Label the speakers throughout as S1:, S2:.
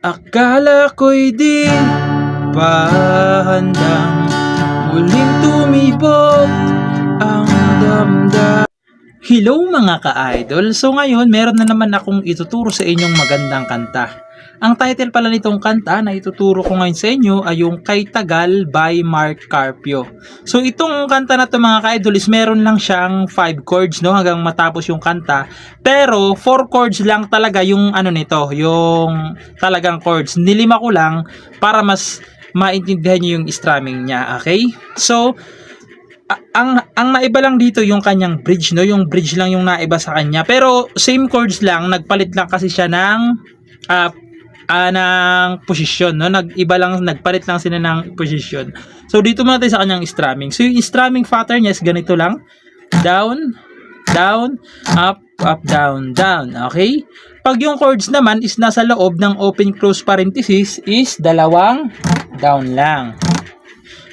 S1: Akala ko'y di pa handang muling tumibok ang damdamin. Hello mga ka-idol! So ngayon, meron na naman akong ituturo sa inyong magandang kanta. Ang title pala nitong kanta na ituturo ko ngayon sa inyo ay yung Kay Tagal by Mark Carpio. So itong kanta na to mga ka-idol is meron lang siyang 5 chords no hanggang matapos yung kanta. Pero 4 chords lang talaga yung ano nito, yung talagang chords. Nilima ko lang para mas maintindihan niyo yung strumming niya, okay? So ang naiba lang dito yung kanyang bridge no, yung bridge lang yung naiba sa kanya. Pero same chords lang, nagpalit lang kasi siya ng posisyon no, nag-iba lang, nagpalit lang sila ng posisyon. So dito muna tayo sa kanyang strumming. So yung strumming pattern niya is ganito lang. Down, down, up, up, down, down. Okay? Pag yung chords naman is nasa loob ng open close parenthesis is dalawang down lang.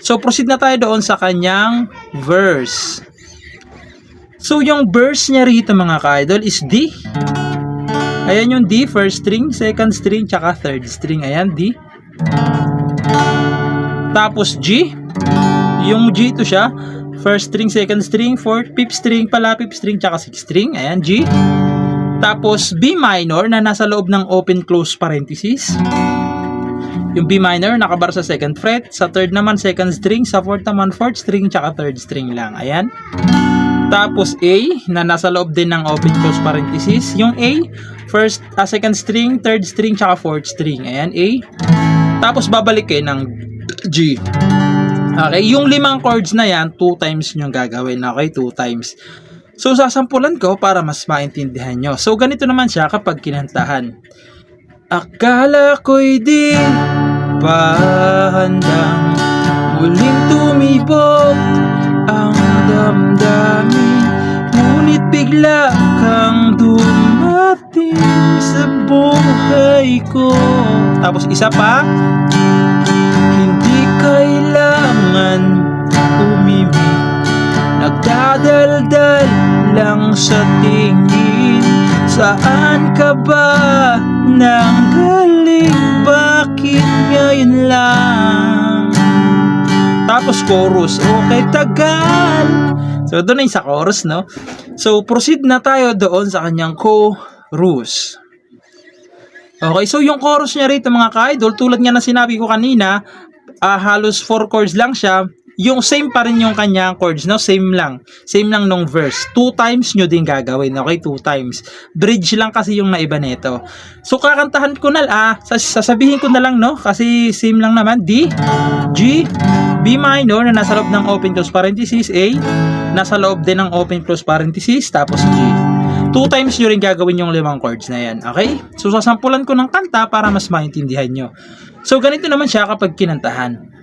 S1: So proceed na tayo doon sa kanyang verse. So yung verse niya rito mga ka-idol is D. Ayan yung D, first string, second string, tsaka third string. Ayan, D. Tapos G. Yung G ito siya. First string, second string, fourth, fifth string pala, fifth string, tsaka sixth string. Ayan, G. Tapos B minor na nasa loob ng open close parenthesis. Yung B minor nakabar sa second fret. Sa third naman, second string. Sa fourth naman, fourth string, tsaka third string lang. Ayan. Tapos A na nasa loob din ng open close parenthesis. Yung A, first, second string, third string, tsaka fourth string. Ayan, A. Tapos babalik kayo ng G. Okay, yung limang chords na yan, 2 times nyo gagawin. Okay, 2 times. So, sasampulan ko para mas maintindihan nyo. So, ganito naman siya kapag kinantahan. Akala ko'y di pa handang muling tumibok ang damdamin, ngunit bigla kang dumating sa buhay ko. Tapos isa pa, hindi kailangan umimik, nagdadaldal lang sa tingin. Saan ka ba nanggaling? Bakit ngayon lang? Tapos chorus, okay tagal. So doon na yung sa chorus no. So proceed na tayo doon sa kanyang chorus. Okay, so yung chorus niya rito mga ka-idol, tulad nga na sinabi ko kanina, halos 4 chords lang siya. Yung same pa rin yung kanyang chords, no? Same lang nung verse. 2 times nyo din gagawin, okay? 2 times. Bridge lang kasi yung naiba nito. So, kakantahan ko na, sasabihin ko na lang, no? Kasi same lang naman. D, G, B minor na nasa loob ng open close parenthesis, A, nasa loob din ng open close parenthesis, tapos G. 2 times nyo rin gagawin yung 5 chords na yan, okay? So, sasampulan ko ng kanta para mas maintindihan nyo. So, ganito naman siya kapag kinantahan.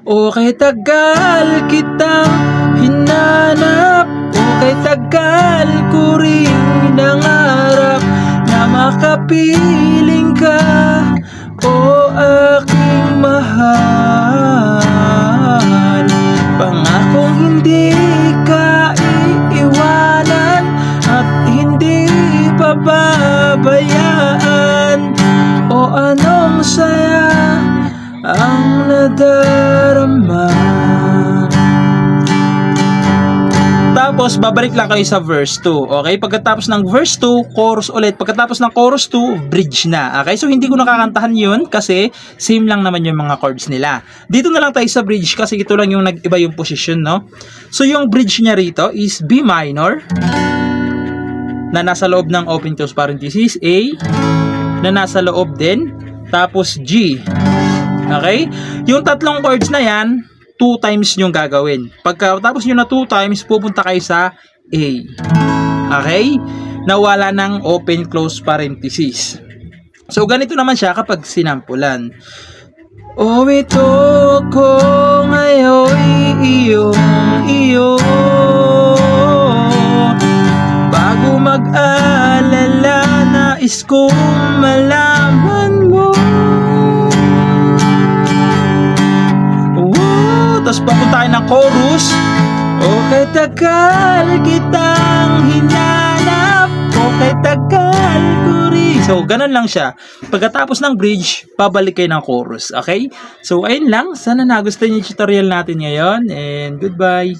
S1: Okay tagal kitang hinanap, okay tagal ko rin nangarap na makapiling ka, o aking mahal. Pangakong hindi ka iiwanan at hindi pababayaan, o anong saya ang nadarama. Tapos babalik lang kayo sa verse 2. Okay? Pagkatapos ng verse 2, chorus ulit. Pagkatapos ng chorus 2, bridge na. Okay? So hindi ko nakakantahan 'yun kasi same lang naman yung mga chords nila. Dito na lang tayo sa bridge kasi ito lang yung nag-iba yung position, no? So yung bridge niya rito is B minor na nasa loob ng open close parenthesis, A na nasa loob din, tapos G. Okay? Yung tatlong chords na yan, 2 times yung gagawin. Pagkatapos nyo na 2 times, pupunta kayo sa A. Okay? Nawala ng open close parenthesis. So, ganito naman siya kapag sinampulan. O ito ko ngayon iyo, bago mag-alala, nais kong malaman mo. Tapos papunta tayo ng chorus. Okay tagal kitang hinanap, okay tagal ko rin So, ganun lang siya. Pagkatapos ng bridge, babalik kayo ng chorus. Okay? So, ayun lang. Sana nagustuhan niyo yung tutorial natin ngayon. And goodbye!